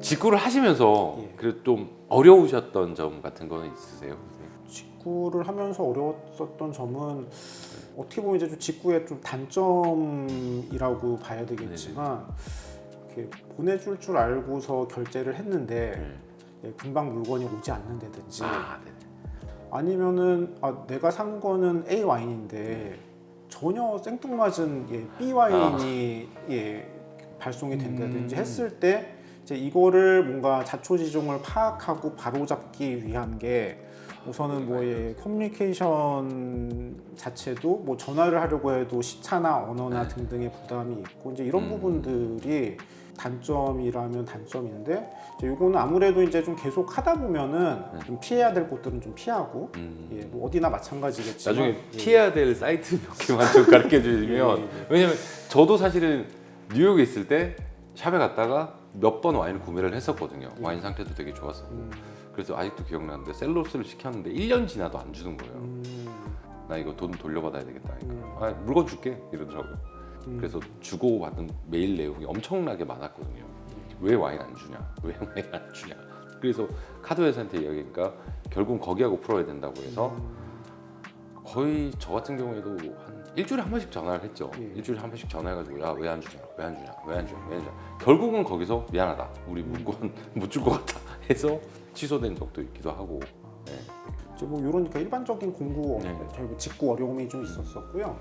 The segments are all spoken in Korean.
직구를 하시면서 예. 그래도 좀 어려우셨던 점 같은 거는 있으세요? 직구를 하면서 어려웠었던 점은 어떻게 보면 이제 좀 직구의 좀 단점이라고 봐야 되겠지만 이렇게 보내줄 줄 알고서 결제를 했는데 예, 금방 물건이 오지 않는다든지 네. 아니면은 내가 산 거는 A 와인인데 전혀 생뚱맞은 B 와인이 발송이 된다든지 했을 때 이제 이거를 뭔가 자초지종을 파악하고 바로잡기 위한 게 우선은 커뮤니케이션 자체도 뭐 전화를 하려고 해도 시차나 언어나 등등의 부담이 있고 이제 이런 부분들이 단점이라면 단점인데 이제 이거는 아무래도 이제 좀 계속 하다 보면은 좀 피해야 될 곳들은 좀 피하고 뭐 어디나 마찬가지겠지만 나중에 피해야 될 사이트 몇 개만 좀 가르쳐 주시면 왜냐면 저도 사실은 뉴욕에 있을 때 샵에 갔다가 몇 번 와인을 구매를 했었거든요. 와인 상태도 되게 좋았었고 그래서 아직도 기억나는데 셀로스를 시켰는데 1년 지나도 안 주는 거예요. 나 이거 돈 돌려받아야 되겠다. 그러니까 물건 줄게 이러더라고요. 그래서 주고받은 메일 내용이 엄청나게 많았거든요. 왜 와인 안 주냐? 왜 와인 안 주냐? 그래서 카드 회사한테 이야기하니까 결국은 거기하고 풀어야 된다고 해서 거의 저 같은 경우에도 한 일주일에 한 번씩 전화를 했죠. 일주일에 한 번씩 전화해가지고 야 왜 안 주냐? 왜 안 주냐? 왜 안 주냐? 왜 안 주냐? 결국은 거기서 미안하다. 우리 물건 못 줄 것 같다 해서 취소된 적도 있기도 하고. 네. 이제 뭐 이런 그러니까 일반적인 공구 저희 직구 어려움이 좀 있었었고요.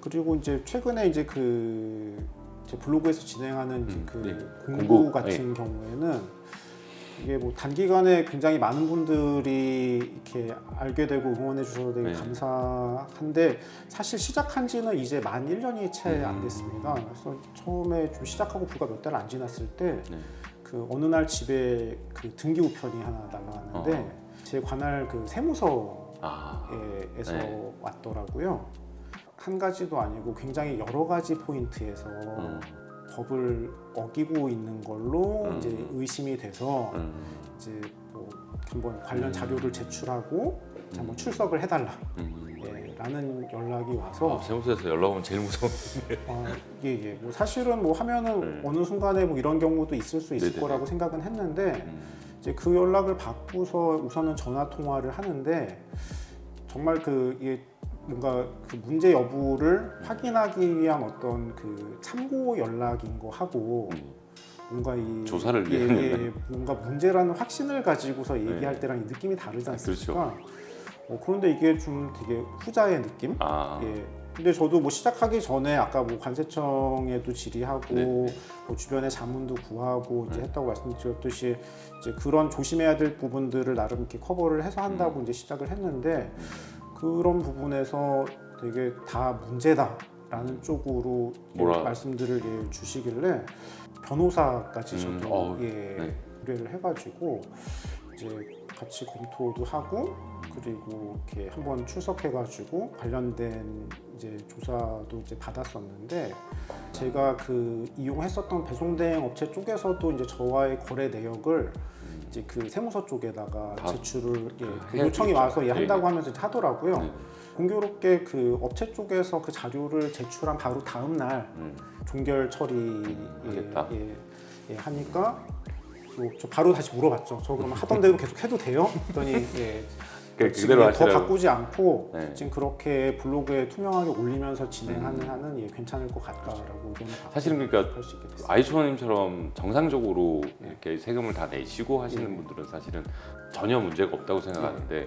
그리고 이제 최근에 이제 제 블로그에서 진행하는 공구 같은 경우에는 이게 뭐 단기간에 굉장히 많은 분들이 이렇게 알게 되고 응원해 주셔서 되게 감사한데 사실 시작한 지는 이제 만 1년이 채 안 됐습니다. 그래서 처음에 좀 시작하고 불과 몇 달 안 지났을 때 어느 날 집에 등기 우편이 하나 날라왔는데 제 관할 세무서에서 왔더라고요. 한 가지도 아니고 굉장히 여러 가지 포인트에서 법을 어기고 있는 걸로 이제 의심이 돼서 이제 뭐 한번 관련 자료를 제출하고 한번 출석을 해달라 라는 연락이 와서 세무서에서 연락 오면 제일 무서운데 뭐 사실은 뭐 하면은 어느 순간에 뭐 이런 경우도 있을 수 있을 거라고 생각은 했는데 이제 그 연락을 받고서 우선은 전화 통화를 하는데 정말 이게 뭔가 문제 여부를 확인하기 위한 어떤 참고 연락인 거 하고 뭔가 조사를 위한 뭔가 문제라는 확신을 가지고서 얘기할 때랑 느낌이 다르지 않습니까? 그런데 이게 좀 되게 후자의 느낌? 근데 저도 뭐 시작하기 전에 아까 뭐 관세청에도 질의하고 뭐 주변에 자문도 구하고 이제 했다고 말씀드렸듯이 이제 그런 조심해야 될 부분들을 나름 이렇게 커버를 해서 한다고 이제 시작을 했는데 그런 부분에서 되게 다 문제다라는 쪽으로 말씀들을 주시길래 변호사까지 저도 의뢰를 해가지고 이제 같이 검토도 하고 그리고 이렇게 한번 출석해가지고 관련된 이제 조사도 이제 받았었는데 제가 이용했었던 배송대행 업체 쪽에서도 이제 저와의 거래 내역을 이제 세무서 쪽에다가 제출을 요청이 와서 한다고 하면서 이제 하더라고요. 공교롭게 업체 쪽에서 자료를 제출한 바로 다음 날 종결 처리 하니까 저 바로 다시 물어봤죠. 저 그럼 하던 대로 계속 해도 돼요? 그랬더니 그대로 더 바꾸지 않고 지금 그렇게 블로그에 투명하게 올리면서 진행하는 한은 괜찮을 것 같다라고 의견을 사실은 그러니까 할 수 있게 됐어요. 아이초님처럼 정상적으로 이렇게 세금을 다 내시고 하시는 분들은 사실은 전혀 문제가 없다고 생각하는데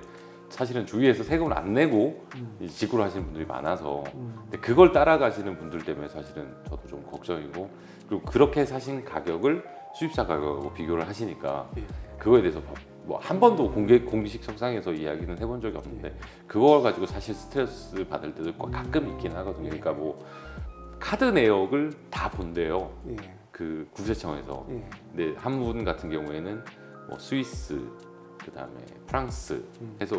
사실은 주위에서 세금을 안 내고 직구를 하시는 분들이 많아서 근데 그걸 따라가시는 분들 때문에 사실은 저도 좀 걱정이고 그리고 그렇게 사신 가격을 수입사 가격하고 비교를 하시니까 그거에 대해서 뭐 한 번도 공식석상에서 이야기는 해본 적이 없는데 그걸 가지고 사실 스트레스 받을 때도 가끔 있긴 하거든요. 그러니까 뭐 카드 내역을 다 본대요. 국세청에서. 근데 한 분 같은 경우에는 뭐 스위스, 그다음에 프랑스 해서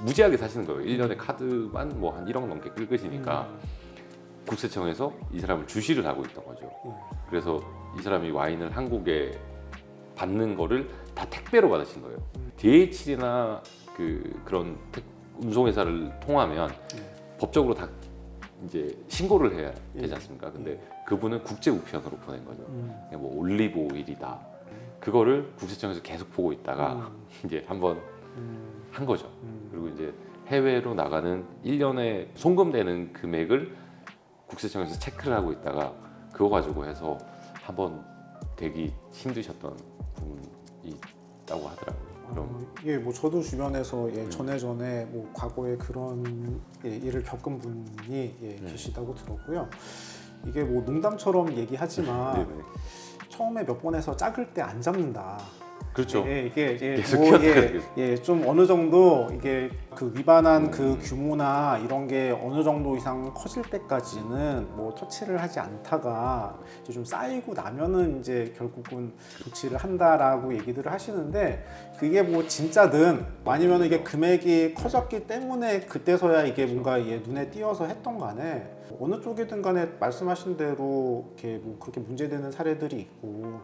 무지하게 사시는 거예요. 1년에 카드만 뭐 한 1억 넘게 긁으시니까 국세청에서 이 사람을 주시를 하고 있던 거죠. 그래서 이 사람이 와인을 한국에 받는 거를 다 택배로 받으신 거예요. DHL이나 그런 운송회사를 통하면 법적으로 다 이제 신고를 해야 되지 않습니까? 근데 그분은 국제 우편으로 보낸 거죠. 뭐 올리브 오일이다, 그거를 국세청에서 계속 보고 있다가 이제 한번 한 거죠. 그리고 이제 해외로 나가는 1년에 송금되는 금액을 국세청에서 체크를 하고 있다가 그거 가지고 해서 한번 되게 힘드셨던 부분이 있다고 하더라고요. 예, 뭐 저도 주변에서 전에 뭐 과거에 그런 일을 겪은 분이 계시다고 들었고요. 이게 뭐 농담처럼 얘기하지만 처음에 몇 번 해서 작을 때 안 잡는다. 그렇죠. 이게 계속 뭐 키웠다가 좀 어느 정도 이게 그 위반한 그 규모나 이런 게 어느 정도 이상 커질 때까지는 뭐 터치를 하지 않다가 이제 좀 쌓이고 나면은 이제 결국은 조치를 한다라고 얘기들을 하시는데 그게 뭐 진짜든 아니면 이게 금액이 커졌기 때문에 그때서야 이게 뭔가 눈에 띄어서 했던 간에 어느 쪽이든 간에 말씀하신 대로 이렇게 뭐 그렇게 문제되는 사례들이 있고.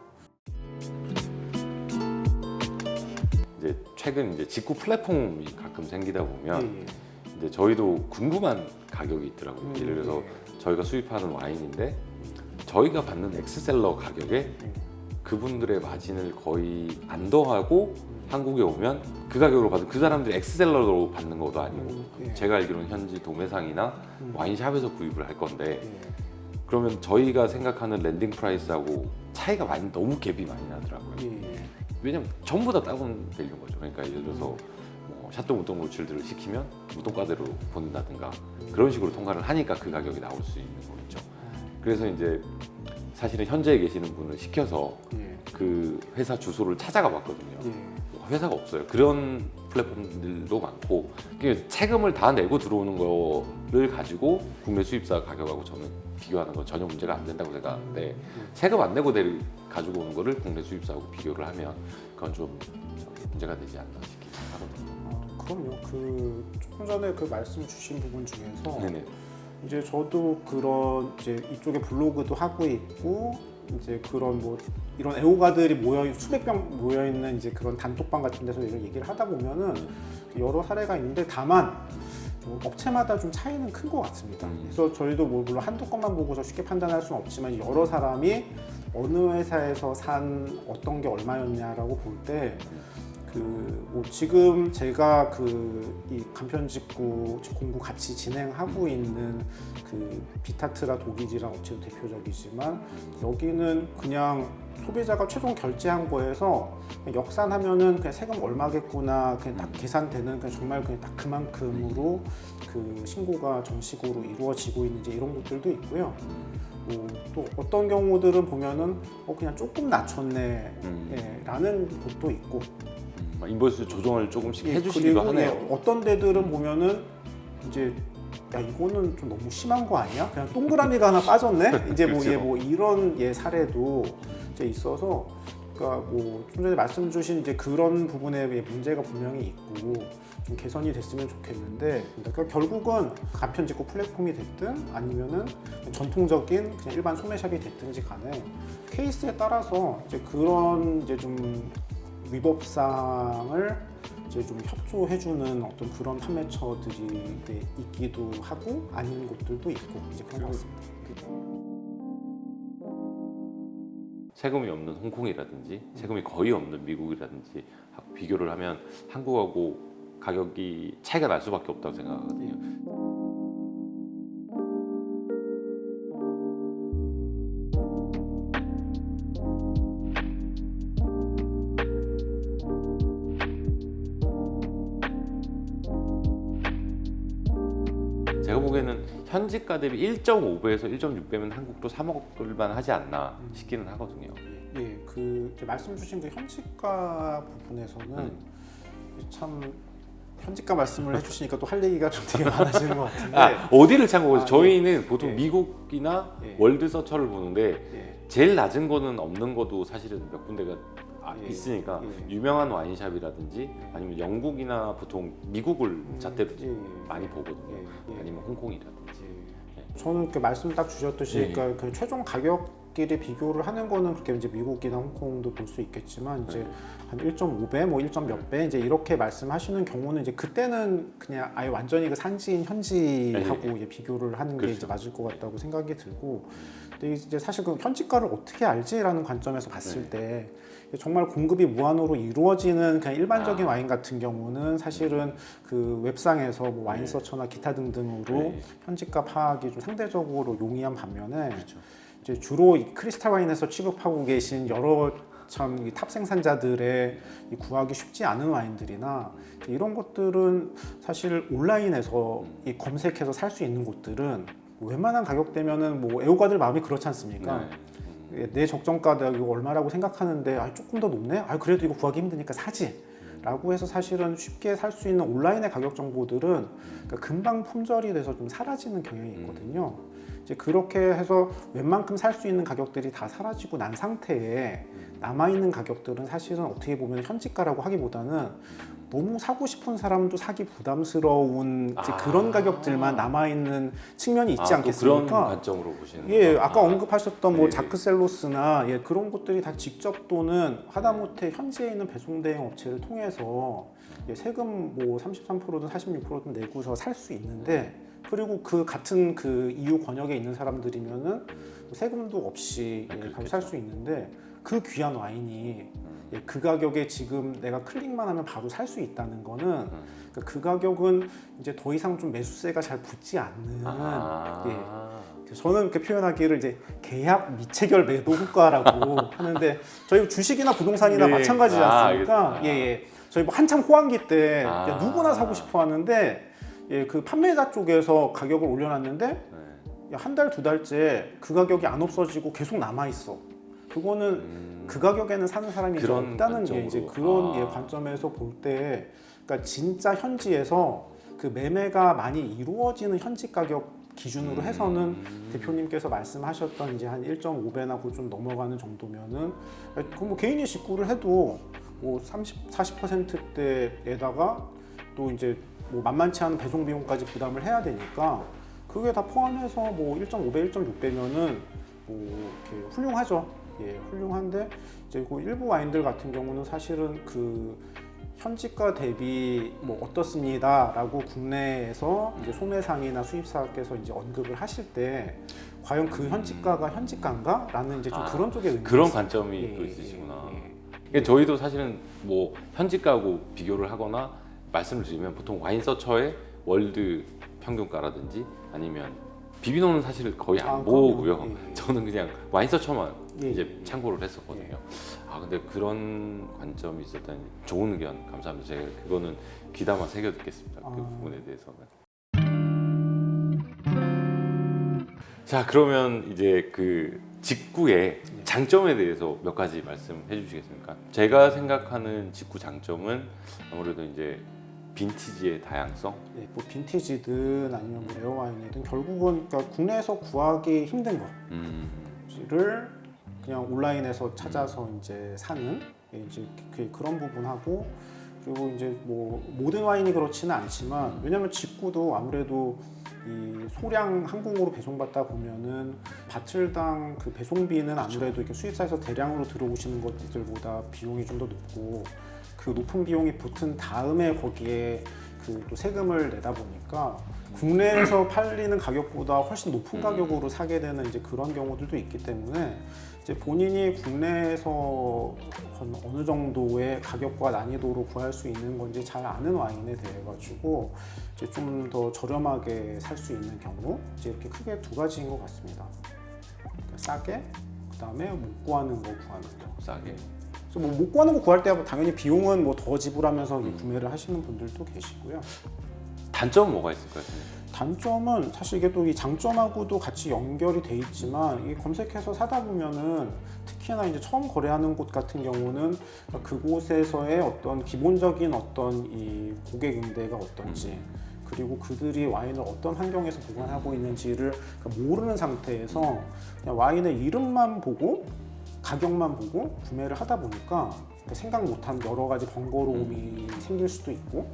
이제 최근 이제 직구 플랫폼이 가끔 생기다 보면 이제 저희도 궁금한 가격이 있더라고요. 예를 들어서 저희가 수입하는 와인인데 저희가 받는 엑스셀러 가격에 그분들의 마진을 거의 안 더하고 한국에 오면 그 가격으로 받은 그 사람들이 엑스셀러로 받는 것도 아니고 제가 알기로는 현지 도매상이나 와인샵에서 구입을 할 건데 그러면 저희가 생각하는 랜딩 프라이스하고 차이가 많이 너무 갭이 많이 나더라고요. 왜냐면 전부 다 다운되는 거죠. 그러니까 예를 들어서 뭐 샤또 무똥 로칠들을 시키면 무똥가대로 보낸다든가 그런 식으로 통과를 하니까 그 가격이 나올 수 있는 거겠죠. 그래서 이제 사실은 현재에 계시는 분을 시켜서 그 회사 주소를 찾아가 봤거든요. 회사가 없어요. 그런 플랫폼들도 많고 세금을 다 내고 들어오는 거를 가지고 국내 수입사 가격하고 저는 비교하는 건 전혀 문제가 안 된다고 생각하는데 세금 안 내고 가지고 오는 거를 국내 수입사하고 비교를 하면 그건 좀 문제가 되지 않나 싶긴 하거든요. 그럼요. 그 조금 전에 그 말씀 주신 부분 중에서 이제 저도 그런 이제 이쪽에 블로그도 하고 있고 이제 그런 뭐 이런 애호가들이 수백 명 모여 있는 이제 그런 단톡방 같은 데서 이런 얘기를 하다 보면은 여러 사례가 있는데 다만 업체마다 좀 차이는 큰 것 같습니다. 그래서 저희도 뭐 물론 한두 건만 보고서 쉽게 판단할 수는 없지만 여러 사람이 어느 회사에서 산 어떤 게 얼마였냐라고 볼 때 뭐 지금 제가 이 간편직구 공구 같이 진행하고 있는 그 비타트라 독일이랑 업체도 대표적이지만 여기는 그냥 소비자가 최종 결제한 거에서 그냥 역산하면은 그냥 세금 얼마겠구나 그냥 딱 계산되는 그냥 정말 그냥 딱 그만큼으로 그 신고가 정식으로 이루어지고 있는 이제 이런 것들도 있고요. 또 어떤 경우들은 보면은 그냥 조금 낮췄네 라는 곳도 있고 인보이스 조정을 조금씩 해주시기도 하네요. 어떤 데들은 보면은 이제 야 이거는 좀 너무 심한 거 아니야? 그냥 동그라미가 하나 빠졌네? 이제 뭐 이런 사례도 이제 있어서 그러니까 뭐 좀 전에 말씀 주신 이제 그런 부분에 문제가 분명히 있고 좀 개선이 됐으면 좋겠는데 그러니까 결국은 간편직구 플랫폼이 됐든 아니면은 전통적인 그냥 일반 소매샵이 됐든지 간에 케이스에 따라서 이제 그런 이제 좀 위법사항을 이제 좀 협조해주는 어떤 그런 판매처들이 있기도 하고 아닌 곳들도 있고 이제 그런 것 같습니다. 세금이 없는 홍콩이라든지 세금이 거의 없는 미국이라든지 비교를 하면 한국하고 가격이 차이가 날 수밖에 없다고 생각하거든요. 제가 보기에는 현지가 대비 1.5배에서 1.6배면 한국도 사 먹을만 하지 않나 싶기는 하거든요. 그 말씀 주신 그 현지가 부분에서는 참 현지가 말씀을 해주시니까 또 할 얘기가 좀 되게 많아지는 것 같은데 어디를 참고해서 저희는 보통 미국이나 월드서처를 보는데 제일 낮은 거는 없는 것도 사실은 몇 군데가 있으니까 유명한 와인샵이라든지 아니면 영국이나 보통 미국을 잣대로 많이 보거든요. 아니면 홍콩이라든지. 저는 그 말씀 딱 주셨듯이 그러니까 그 최종 가격끼리 비교를 하는 거는 그렇게 이제 미국이나 홍콩도 볼 수 있겠지만 이제 한 1.5배, 뭐 1. 몇 배 이제 이렇게 말씀하시는 경우는 이제 그때는 그냥 아예 완전히 그 산지인 현지하고 비교를 하는 게 이제 맞을 것 같다고 생각이 들고 근데 이제 사실 그 현지가를 어떻게 알지라는 관점에서 봤을 때 정말 공급이 무한으로 이루어지는 그냥 일반적인 와인 같은 경우는 사실은 그 웹상에서 뭐 와인서처나 기타 등등으로 현지가 파악이 좀 상대적으로 용이한 반면에 이제 주로 이 크리스탈 와인에서 취급하고 계신 여러 참 탑 생산자들의 구하기 쉽지 않은 와인들이나 이런 것들은 사실 온라인에서 이 검색해서 살 수 있는 곳들은 웬만한 가격대면은 뭐 애호가들 마음이 그렇지 않습니까? 내 적정가가 이거 얼마라고 생각하는데 조금 더 높네? 그래도 이거 구하기 힘드니까 사지 라고 해서 사실은 쉽게 살 수 있는 온라인의 가격 정보들은 그러니까 금방 품절이 돼서 좀 사라지는 경향이 있거든요. 이제 그렇게 해서 웬만큼 살 수 있는 가격들이 다 사라지고 난 상태에 남아있는 가격들은 사실은 어떻게 보면 현지가라고 하기보다는 너무 사고 싶은 사람도 사기 부담스러운 이제 그런 가격들만 남아있는 측면이 있지 않겠습니까? 그런 관점으로 보시는 예, 아까 언급하셨던 뭐 자크셀로스나 그런 곳들이 다 직접 또는 하다못해 현지에 있는 배송 대행 업체를 통해서 세금 뭐 33%든 46%든 내고서 살 수 있는데 그리고 그 같은 그 EU 권역에 있는 사람들이면은 세금도 없이 바로 살 수 있는데 그 귀한 와인이 그 가격에 지금 내가 클릭만 하면 바로 살 수 있다는 거는 그 가격은 이제 더 이상 좀 매수세가 잘 붙지 않는 저는 이렇게 표현하기를 이제 계약 미체결 매도 효과라고 하는데 저희 주식이나 부동산이나 마찬가지지 않습니까? 저희 뭐 한참 호황기 때 누구나 사고 싶어 하는데 그 판매자 쪽에서 가격을 올려놨는데 한 달, 두 달째 그 가격이 안 없어지고 계속 남아있어. 그거는 그 가격에는 사는 사람이 이제 없다는 게 이제 그런 관점에서 볼 때 그러니까 진짜 현지에서 그 매매가 많이 이루어지는 현지 가격 기준으로 해서는 대표님께서 말씀하셨던 이제 한 1.5배나 그 좀 넘어가는 정도면은 그 뭐 개인이 직구를 해도 뭐 30, 40%대에다가 또 이제 뭐 만만치 않은 배송 비용까지 부담을 해야 되니까 그게 다 포함해서 뭐 1.5배, 1.6배면은 뭐 이렇게 훌륭하죠. 훌륭한데 이제 그 일부 와인들 같은 경우는 사실은 그 현지가 대비 뭐 어떻습니다라고 국내에서 이제 소매상이나 수입사께서 이제 언급을 하실 때 과연 그 현지가가 현지가인가라는 이제 좀 그런 쪽의 의미 그런 관점이 또 있으시구나. 그러니까 저희도 사실은 뭐 현지가하고 비교를 하거나 말씀을 드리면 보통 와인서처의 월드 평균가라든지 아니면 비비노는 사실 거의 안 보고요. 저는 그냥 와인서처만 이제 참고를 했었거든요. 근데 그런 관점이 있었다니 좋은 의견 감사합니다. 제가 그거는 귀담아 새겨 듣겠습니다. 그 부분에 대해서는. 자, 그러면 이제 그 직구의 장점에 대해서 몇 가지 말씀해 주시겠습니까? 제가 생각하는 직구 장점은 아무래도 이제 빈티지의 다양성? 뭐 빈티지든 아니면 뭐 레어와인이든 결국은 그러니까 국내에서 구하기 힘든 거를 그냥 온라인에서 찾아서 이제 사는 이제 그런 부분하고 그리고 이제 뭐 모든 와인이 그렇지는 않지만 왜냐면 직구도 아무래도 이 소량 항공으로 배송받다 보면은 바틀당 그 배송비는 아무래도 이렇게 수입사에서 대량으로 들어오시는 것들보다 비용이 좀 더 높고 그 높은 비용이 붙은 다음에 거기에 그 또 세금을 내다 보니까 국내에서 팔리는 가격보다 훨씬 높은 가격으로 사게 되는 이제 그런 경우들도 있기 때문에 이제 본인이 국내에서 어느 정도의 가격과 난이도로 구할 수 있는 건지 잘 아는 와인에 대해 가지고 이제 좀 더 저렴하게 살 수 있는 경우 이제 이렇게 크게 두 가지인 것 같습니다. 그러니까 싸게, 그다음에 못 구하는 거 구하는 거. 싸게. 뭐 못 구하는 거 구할 때 당연히 비용은 뭐 더 지불하면서 구매를 하시는 분들도 계시고요. 단점은 뭐가 있을까요? 단점은 사실 이게 또 이 장점하고도 같이 연결이 돼 있지만 이 검색해서 사다 보면은 특히나 이제 처음 거래하는 곳 같은 경우는 그곳에서의 어떤 기본적인 어떤 이 고객 응대가 어떤지 그리고 그들이 와인을 어떤 환경에서 보관하고 있는지를 모르는 상태에서 그냥 와인의 이름만 보고 가격만 보고 구매를 하다 보니까 생각 못한 여러 가지 번거로움이 생길 수도 있고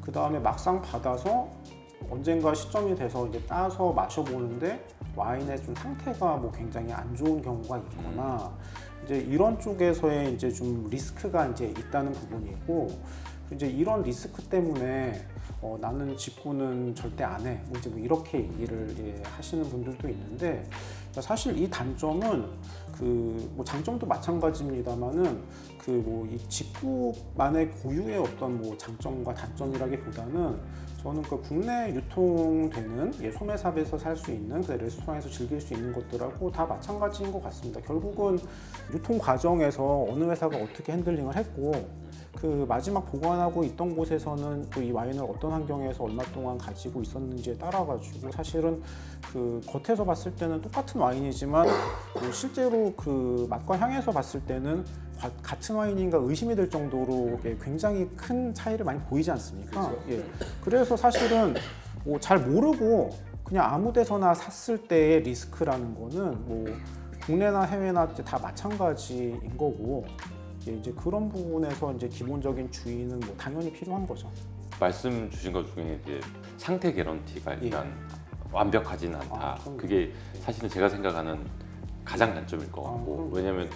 그 다음에 막상 받아서 언젠가 시점이 돼서 이제 따서 마셔보는데 와인의 좀 상태가 뭐 굉장히 안 좋은 경우가 있거나 이제 이런 쪽에서의 이제 좀 리스크가 이제 있다는 부분이 있고 이제 이런 리스크 때문에 나는 직구는 절대 안 해. 뭐 이제 뭐 이렇게 얘기를 하시는 분들도 있는데 사실 이 단점은 뭐 장점도 마찬가지입니다만은 뭐 이 직구만의 고유의 어떤 뭐 장점과 단점이라기보다는 저는 그 국내 유통되는 소매샵에서 살 수 있는 그 레스토랑에서 즐길 수 있는 것들하고 다 마찬가지인 것 같습니다. 결국은 유통 과정에서 어느 회사가 어떻게 핸들링을 했고 그 마지막 보관하고 있던 곳에서는 또 이 와인을 어떤 환경에서 얼마 동안 가지고 있었는지에 따라 가지고 사실은 그 겉에서 봤을 때는 똑같은 와인이지만 뭐 실제로 그 맛과 향에서 봤을 때는 같은 와인인가 의심이 들 정도로 굉장히 큰 차이를 많이 보이지 않습니까? 그렇죠. 그래서 사실은 뭐 잘 모르고 그냥 아무 데서나 샀을 때의 리스크라는 거는 뭐 국내나 해외나 다 마찬가지인 거고 이제 그런 부분에서 이제 기본적인 주의는 뭐 당연히 필요한 거죠. 말씀 주신 것 중에 이제 상태 개런티가 일단 완벽하지는 않다. 그게 사실은 제가 생각하는 가장 단점일 것 같고 왜냐하면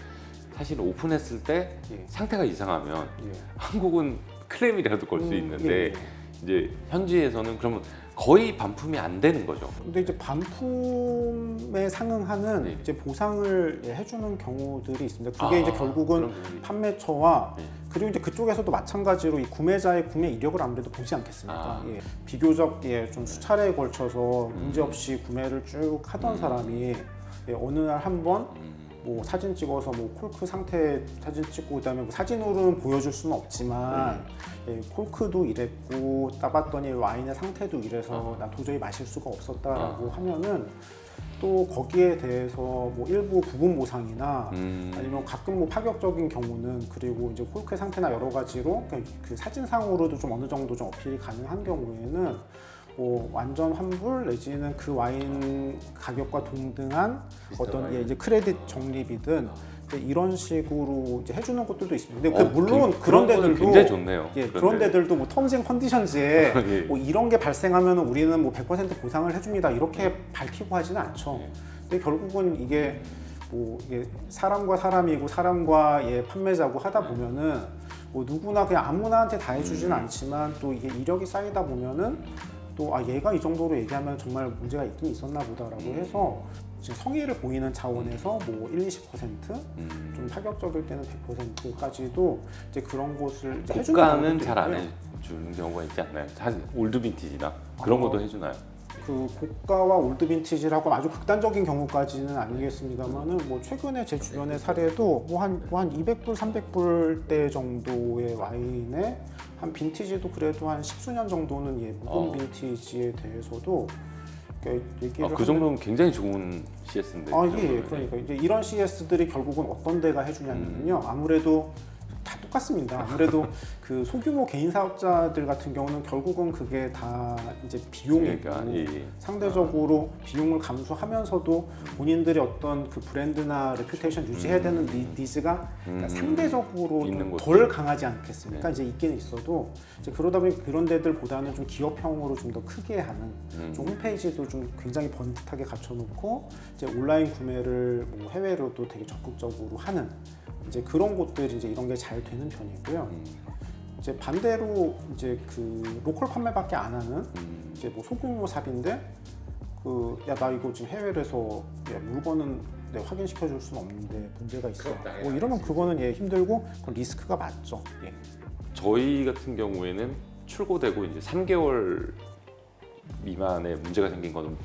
사실 오픈했을 때 상태가 이상하면 한국은 클레임이라도 걸 수 있는데 이제 현지에서는 그러면 거의 반품이 안 되는 거죠. 근데 이제 반품에 상응하는 이제 보상을 해주는 경우들이 있습니다. 그게 이제 결국은 판매처와 그리고 이제 그쪽에서도 마찬가지로 이 구매자의 구매 이력을 아무래도 보지 않겠습니까? 비교적 좀 수차례에 걸쳐서 문제없이 구매를 쭉 하던 사람이 어느 날 한번 뭐 사진 찍어서 뭐 콜크 상태 사진 찍고 그다음에 뭐 사진으로는 보여줄 수는 없지만 콜크도 이랬고 따봤더니 와인의 상태도 이래서 나 도저히 마실 수가 없었다라고 하면은 또 거기에 대해서 뭐 일부 부분 보상이나 아니면 가끔 뭐 파격적인 경우는 그리고 이제 콜크의 상태나 여러 가지로 그 사진상으로도 좀 어느 정도 좀 어필이 가능한 경우에는 뭐 완전 환불 내지는 그 와인 가격과 동등한 어떤 이제 크레딧 적립이든 이런 식으로 이제 해주는 것들도 있습니다. 근데 물론 그런 데들도 굉장히 좋네요. 그런 데들도 뭐 텀즈 앤 컨디션즈에 뭐 이런 게 발생하면 우리는 뭐 100% 보상을 해줍니다 이렇게 밝히고 하지는 않죠. 근데 결국은 이게 뭐 이게 사람과 사람이고 사람과 판매자고 하다 보면은 뭐 누구나 그냥 아무나한테 다 해주지는 않지만 또 이게 이력이 쌓이다 보면은 또 얘가 이 정도로 얘기하면 정말 문제가 있긴 있었나 보다라고 해서 지금 성의를 보이는 차원에서 뭐 1-20%좀 파격적일 때는 100%까지도 이제 그런 곳을 이제 해주는 고가는 잘 안 해주는 경우가 있지 않나요? 사실 올드 빈티지나 그런 것도 해주나요? 그 고가와 올드 빈티지라고 아주 극단적인 경우까지는 아니겠습니다만은 뭐 최근에 제 주변의 사례도 뭐 한 200불, 300불대 정도의 와인에 한 빈티지도 그래도 한 10수년 정도는 묵은 빈티지에 대해서도 얘기를 그 정도면 굉장히 좋은 CS인데. 그러니까 이제 이런 CS들이 결국은 어떤 데가 해주냐면요. 아무래도 다 똑같습니다. 아무래도 그 소규모 개인 사업자들 같은 경우는 결국은 그게 다 이제 비용이고 상대적으로 비용을 감수하면서도 본인들의 어떤 그 브랜드나 레퓨테이션 유지해야 되는 니즈가 그러니까 상대적으로 덜 강하지 않겠습니까? 이제 있긴 있어도 이제 그러다 보니 그런 데들보다는 좀 기업형으로 좀 더 크게 하는 좀 홈페이지도 좀 굉장히 번듯하게 갖춰놓고 이제 온라인 구매를 뭐 해외로도 되게 적극적으로 하는 이제 그런 곳들이 이제 이런 게 잘 되는 편이고요. 이제 반대로 이제 그 로컬 판매밖에 안 하는 이제 뭐 소규모 샵인데 나 이거 지금 해외에서 물건은 확인시켜 줄 수는 없는데 문제가 있어. 뭐 이러면 그거는 힘들고 그건 리스크가 맞죠. 저희 같은 경우에는 출고되고 이제 3개월 미만의 문제가 생긴 거는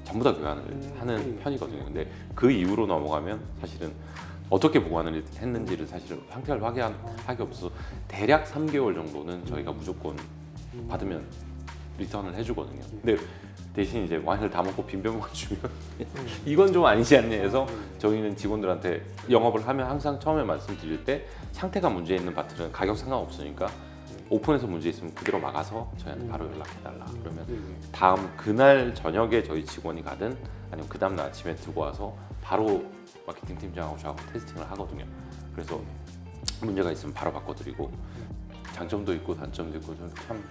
전부 다 교환을 하는 편이거든요. 근데 그 이후로 넘어가면 사실은 어떻게 보관을 했는지를 사실은 상태를 확인하기 없어서 대략 3개월 정도는 저희가 무조건 받으면 리턴을 해주거든요. 근데 대신 이제 와인을 다 먹고 빈병만 주면 이건 좀 아니지 않냐 해서 저희는 직원들한테 영업을 하면 항상 처음에 말씀드릴 때 상태가 문제 있는 바트는 가격 상관없으니까 오픈해서 문제 있으면 그대로 막아서 저희한테 바로 연락해달라. 그러면 다음 그날 저녁에 저희 직원이 가든 아니면 그 다음날 아침에 들고 와서 바로 마케팅 팀장하고 저하고 테스팅을 하거든요. 그래서 문제가 있으면 바로 바꿔드리고 장점도 있고 단점도 있고 참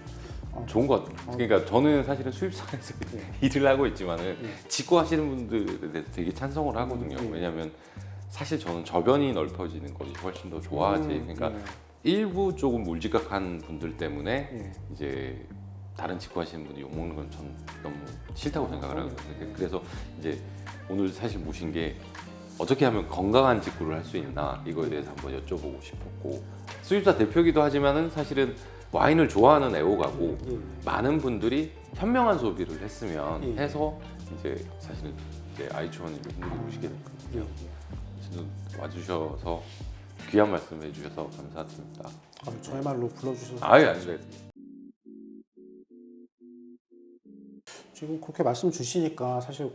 좋은 것 같아요. 그러니까 저는 사실은 수입사에서 일을 하고 있지만은 직구하시는 분들에 대해서 되게 찬성을 하거든요. 왜냐하면 사실 저는 저변이 넓혀지는 것이 훨씬 더 좋아하지. 그러니까 일부 조금 물지각한 분들 때문에 예. 이제 다른 직구하시는 분이 욕먹는 건 전 너무 싫다고 생각을 하거든요. 그래서 이제 오늘 사실 모신 게 어떻게 하면 건강한 직구를 할 수 있나 이거에 대해서 한번 여쭤보고 싶었고, 수입사 대표기도 하지만은 사실은 와인을 좋아하는 애호가고 많은 분들이 현명한 소비를 했으면 해서 이제 사실은 이제 아이추원 분들이 오시게 됐거든요. 어쨌든 와주셔서 귀한 말씀 해주셔서 감사드립니다. 저야말로 불러주셔서 아예 아니에요. 지금 그렇게 말씀 주시니까 사실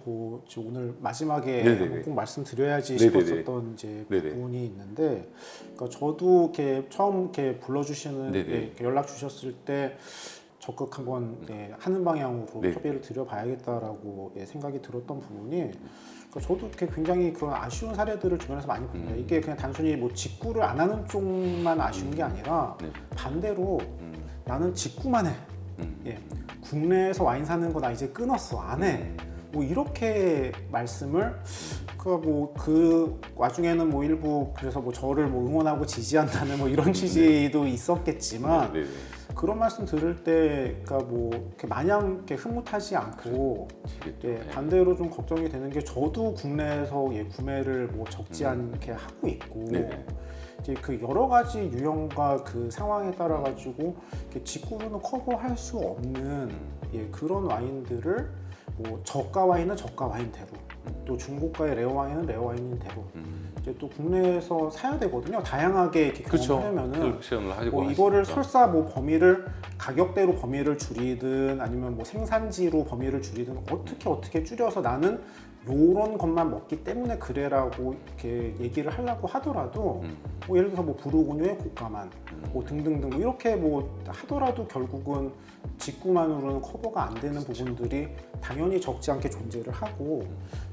지금 오늘 마지막에 네네네. 꼭 말씀드려야지 네네네. 싶었었던 이제 네네. 부분이 있는데, 그러니까 저도 이렇게 처음 이렇게 불러주시는 네네. 이렇게 연락 주셨을 때 적극 한번 하는 방향으로 네. 협의를 드려봐야겠다라고 생각이 들었던 부분이, 그러니까 저도 이렇게 굉장히 그런 아쉬운 사례들을 주변에서 많이 봅니다. 이게 그냥 단순히 뭐 직구를 안 하는 쪽만 아쉬운 게 아니라 네. 반대로 나는 직구만 해. 국내에서 와인 사는 거 나 이제 끊었어, 안 해. 뭐 이렇게 말씀을 그 와중에는 뭐 일부 그래서 뭐 저를 뭐 응원하고 지지한다는 뭐 이런 취지도 있었겠지만, 네네. 그런 말씀 들을 때 그러니까 뭐 이렇게 마냥 이렇게 흐뭇하지 않고 반대로 좀 걱정이 되는 게, 저도 국내에서 구매를 뭐 적지 않게 하고 있고 네네. 이제 그 여러 가지 유형과 그 상황에 따라 가지고 직구로는 커버할 수 없는 그런 와인들을 뭐 저가 와인은 저가 와인대로, 또 중고가의 레어 와인은 레어 와인인 대로 이제 또 국내에서 사야 되거든요. 다양하게 이렇게 경험하려면은 뭐 이거를 설사 뭐 범위를 가격대로 범위를 줄이든 아니면 뭐 생산지로 범위를 줄이든 어떻게 줄여서 나는 요런 것만 먹기 때문에 그래라고 이렇게 얘기를 하려고 하더라도 뭐 예를 들어서 뭐 부르고뉴의 고가만 뭐 등등등 뭐 이렇게 뭐 하더라도 결국은 직구만으로는 커버가 안 되는 부분들이 당연히 적지 않게 존재를 하고,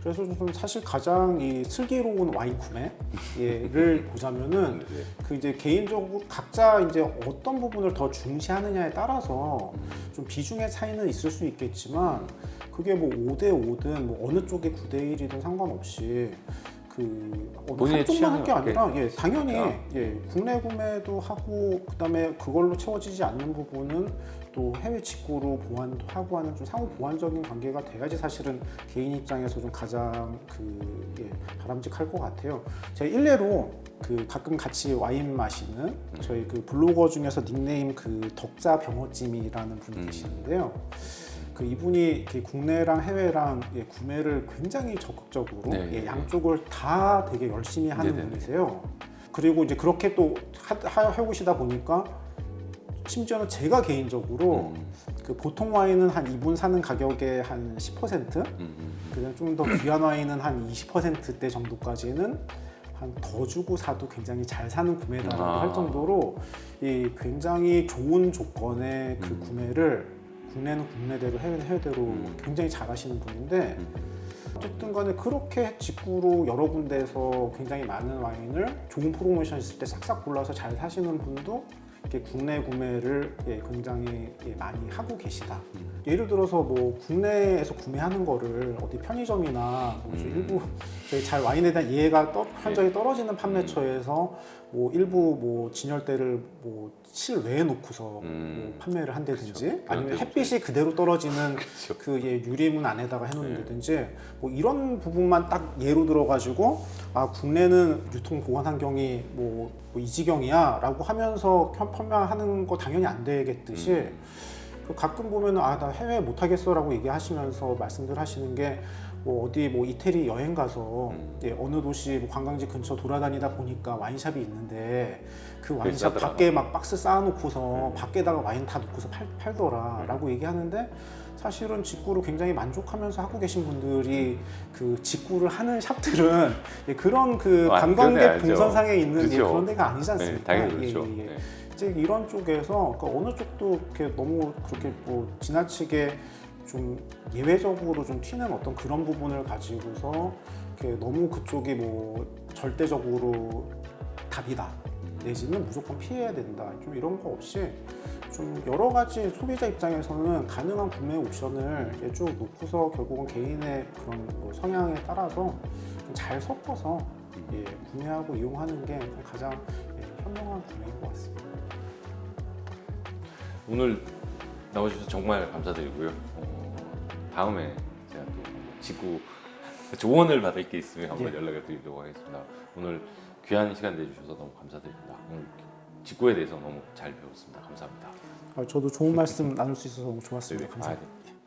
그래서 좀 사실 가장 이 슬기로운 와인 구매를 보자면은 그 이제 개인적으로 각자 이제 어떤 부분을 더 중시하느냐에 따라서 좀 비중의 차이는 있을 수 있겠지만, 그게 뭐 5대5든 뭐 어느 쪽이 9대1이든 상관없이 한쪽만 할 게 아니라 당연히 국내 구매도 하고 그다음에 그걸로 채워지지 않는 부분은 또 해외 직구로 보완도 하고 하는 좀 상호 보완적인 관계가 돼야지 사실은 개인 입장에서 좀 가장 바람직할 것 같아요. 제가 일례로 가끔 같이 와인 마시는 저희 그 블로거 중에서 닉네임 덕자 병어찜이라는 분이 계시는데요. 이분이 국내랑 해외랑 구매를 굉장히 적극적으로 양쪽을 다 되게 열심히 하는 분이세요. 그리고 이제 그렇게 또 해오시다 보니까 심지어는 제가 개인적으로 보통 와인은 한 이분 사는 가격의 한 10%, 그냥 좀 더 귀한 와인은 한 20%대 정도까지는 한 더 주고 사도 굉장히 잘 사는 구매라고 할 정도로 굉장히 좋은 조건의 구매를 국내는 국내대로 해외는 해외대로 굉장히 잘하시는 분인데, 어쨌든 간에 그렇게 직구로 여러 군데에서 굉장히 많은 와인을 좋은 프로모션 있을 때 싹싹 골라서 잘 사시는 분도 국내 구매를 굉장히 많이 하고 계시다. 예를 들어서 뭐 국내에서 구매하는 거를 어디 편의점이나 뭐 일부 저희 잘 와인에 대한 이해가 현저히 떨어지는 판매처에서 뭐 일부 뭐 진열대를 뭐 실외에 놓고서 뭐 판매를 한다든지, 아니면 햇빛이 그대로 떨어지는 유리문 안에다가 해놓는다든지 뭐 이런 부분만 딱 예로 들어가지고 국내는 유통 보관 환경이 뭐 이 지경이야 라고 하면서 판매하는 거 당연히 안 되겠듯이, 가끔 보면은 나 해외 못 하겠어 라고 얘기하시면서 말씀들 하시는 게 뭐 어디 뭐 이태리 여행 가서 어느 도시 뭐 관광지 근처 돌아다니다 보니까 와인샵이 있는데 그 와인샵 밖에 막 박스 쌓아놓고서 밖에다가 와인 다 놓고서 팔더라 라고 얘기하는데, 사실은 직구를 굉장히 만족하면서 하고 계신 분들이 직구를 하는 샵들은 그런 관광객 동선상에 있는 그런 데가 아니지 않습니까? 당연히 그렇죠. 이제 이런 쪽에서 어느 쪽도 이렇게 너무 그렇게 뭐 지나치게 좀 예외적으로 좀 튀는 어떤 그런 부분을 가지고서 이렇게 너무 그쪽이 뭐 절대적으로 답이다 내지는 무조건 피해야 된다, 좀 이런 거 없이 좀 여러 가지 소비자 입장에서는 가능한 구매 옵션을 쭉 놓고서 결국은 개인의 그런 뭐 성향에 따라서 좀 잘 섞어서 구매하고 이용하는 게 가장 현명한 구매인 것 같습니다. 오늘 나와주셔서 정말 감사드리고요. 다음에 제가 또 직구 조언을 받을 게 있으면 한번 연락을 드리도록 하겠습니다. 오늘 귀한 시간 내주셔서 너무 감사드립니다. 오늘 직구에 대해서 너무 잘 배웠습니다. 감사합니다. 저도 좋은 말씀 나눌 수 있어서 너무 좋았습니다. 네네. 감사합니다. 네.